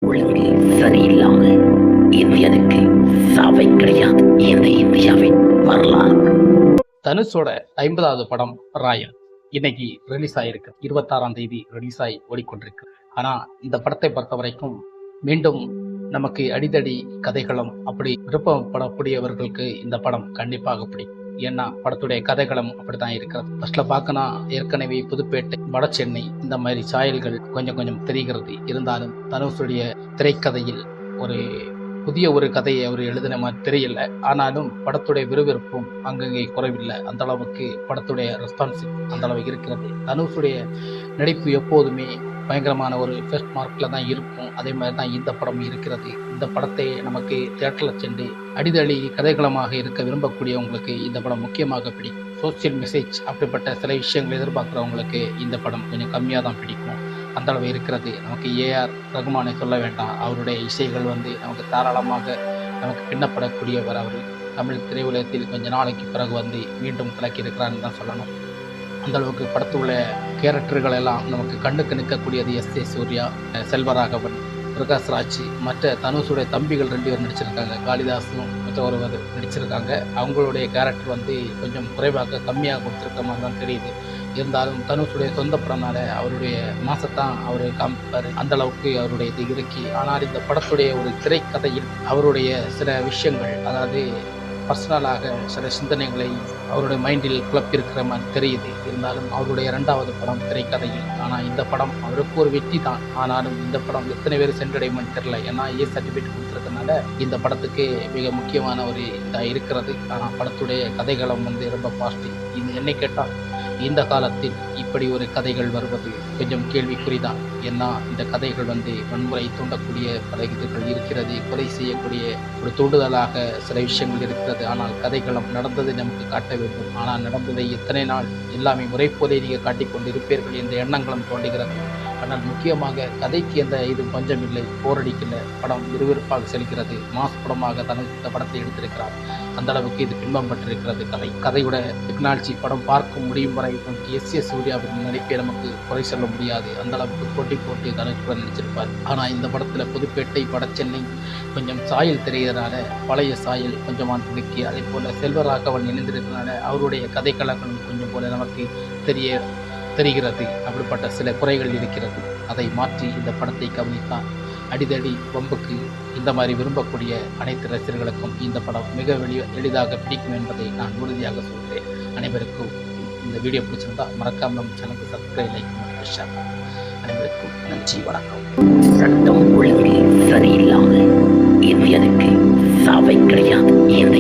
ஒழுங்கு சரியில்லாம இந்தியனுக்கு சாவை கிடையாது. இந்த இந்தியாவின் வரலாறு. தனுஷோட 50வது படம் ராயன் இன்னைக்கு ரிலீஸ் ஆயிருக்கு. 26ஆம் தேதி ரிலீஸ் ஆகி ஓடிக்கொண்டிருக்கு. ஆனா இந்த படத்தை பொறுத்த வரைக்கும் மீண்டும் நமக்கு அடிதடி கதைகளும் அப்படி விருப்பப்படக்கூடியவர்களுக்கு இந்த படம் கண்டிப்பாக பிடிக்கும். ஏன்னா படத்துடைய கதைகளும் அப்படித்தான் இருக்கிறது. ஃபர்ஸ்ட்ல பார்க்கணும், ஏற்கனவே புதுப்பேட்டை, வட சென்னை இந்த மாதிரி சாயல்கள் கொஞ்சம் கொஞ்சம் தெரிகிறது. இருந்தாலும் தனுஷுடைய திரைக்கதையில் ஒரு புதிய ஒரு கதையை அவர் எழுதின மாதிரி தெரியல. ஆனாலும் படத்துடைய விறுவிறுப்பும் அங்கங்கே குறைவில்லை. அந்த அளவுக்கு படத்துடைய ரெஸ்பான்சிவ் அந்த அளவுக்கு இருக்கிறது. தனுஷுடைய நடிப்பு எப்போதுமே பயங்கரமான ஒரு ஃபர்ஸ்ட் மார்க்கில் தான் இருக்கும். அதே மாதிரி தான் இந்த படம் இருக்கிறது. இந்த படத்தை நமக்கு தியேட்டரில் சென்று அடிதடி கதைகளமாக இருக்க விரும்பக்கூடியவங்களுக்கு இந்த படம் முக்கியமாக பிடிக்கும். சோசியல் மெசேஜ் அப்படிப்பட்ட சில விஷயங்கள் எதிர்பார்க்குறவங்களுக்கு இந்த படம் கொஞ்சம் கம்மியாக தான் பிடிக்கும். அந்த அளவு இருக்கிறது. நமக்கு ஏஆர் ரகுமானை சொல்ல வேண்டாம். அவருடைய இசைகள் நமக்கு தாராளமாக நமக்கு பின்னப்படக்கூடியவர். அவர் தமிழ் திரையுலகத்தில் கொஞ்ச நாளைக்கு பிறகு மீண்டும் கலக்கி இருக்கிறான்னு தான் சொல்லணும். அந்த அளவுக்கு படத்துள்ள கேரக்டர்கள் எல்லாம் நமக்கு கண்ணுக்கு நிற்கக்கூடியது. எஸ்.ஏ. சூர்யா, செல்வராகவன், பிரகாஷ்ராஜ், மற்ற தனுஷுடைய தம்பிகள் 2 பேர் நடிச்சிருக்காங்க. காளிதாஸும் மற்ற ஒருவர் நடிச்சிருக்காங்க. அவங்களுடைய கேரக்டர் கொஞ்சம் குறைவாக கம்மியாக கொடுத்துருக்க மாதிரி தான் தெரியுது. இருந்தாலும் தனுஷுடைய சொந்த படம்னால அவருடைய மாசத்தான் அவர் காமிப்பார். அந்த அளவுக்கு அவருடைய இது இருக்கு. ஆனால் இந்த படத்துடைய ஒரு திரைக்கதையில் அவருடைய சில விஷயங்கள், அதாவது பர்சனலாக சில சிந்தனைகளை அவருடைய மைண்டில் குழப்பியிருக்கிற மாதிரி தெரியுது. இருந்தாலும் அவருடைய 2வது படம் திரைக்கதையில். ஆனால் இந்த படம் அவருக்கு ஒரு வெற்றி தான். ஆனாலும் இந்த படம் எத்தனை பேர் சென்றடையும்னு தெரியல. ஏன்னா ஏ சர்டிஃபிகேட் கொடுத்துருக்கனால இந்த படத்துக்கு மிக முக்கியமான ஒரு இதாக இருக்கிறது. ஆனால் படத்துடைய கதைகளும் ரொம்ப பாசிட்டிவ். இது என்னை கேட்டால் இந்த காலத்தில் இப்படி ஒரு கதைகள் வருவது கொஞ்சம் கேள்விக்குறிதான். ஏன்னா இந்த கதைகள் வன்முறை தூண்டக்கூடிய பல இதுகள் இருக்கிறது. கொலை செய்யக்கூடிய ஒரு தூண்டுதலாக சில விஷயங்கள் இருக்கிறது. ஆனால் கதைகளும் நடந்ததை நமக்கு காட்ட வேண்டும். ஆனால் நடந்ததை எத்தனை நாள் எல்லாமே முறைப்போதை நீங்கள் காட்டிக்கொண்டு இருப்பீர்கள் என்ற எண்ணங்களும் தோன்றுகிறது. ஆனால் முக்கியமாக கதைக்கு எந்த இது பஞ்சம் இல்லை, போரடிக்கல. படம் விறுவிறுப்பாக செல்கிறது. மாஸ் படமாக இந்த படத்தை எடுத்திருக்கிறார். அந்த அளவுக்கு இது பின்பம் பெற்றிருக்கிறது. கதையோட டெக்னாலஜி படம் பார்க்க முடியும் வரை எஸ்.ஏ. சூர்யாவின் நடிப்பை நமக்கு குறை சொல்ல முடியாது. அந்த அளவுக்கு போட்டி போட்டு தனுஷுடன் நடிச்சிருப்பார். ஆனால் இந்த படத்தில் புதுப்பேட்டை, வட சென்னை கொஞ்சம் சாயல் தெரிகிறதுனால பழைய சாயல் கொஞ்சமாக இருக்கு. அதே போல் செல்வராகவன் இணைந்திருக்கிறதுனால அவருடைய கதைக்களங்களும் கொஞ்சம் போல நமக்கு தெரிகிறது. அப்படிப்பட்ட சில குறைகள் இருக்கிறது. அதை மாற்றி இந்த படத்தை கவனித்தால் அடிதடி வம்புக்கு இந்த மாதிரி விரும்பக்கூடிய அனைத்து ரசிகர்களுக்கும் இந்த படம் மிக எளிதாக பிடிக்கும் என்பதை நான் உறுதியாக சொல்கிறேன். அனைவருக்கும் இந்த வீடியோ பிடிச்சிருந்தா மறக்காம நம்ம சேனலுக்கு சப்ஸ்கிரைப், லைக் மற்றும் ஷேர். அனைவருக்கும் நன்றி, வணக்கம். சட்டம் ஒழுங்கு சரியில்லாம இந்தியனுக்கு சாவை கிடையாது. இந்த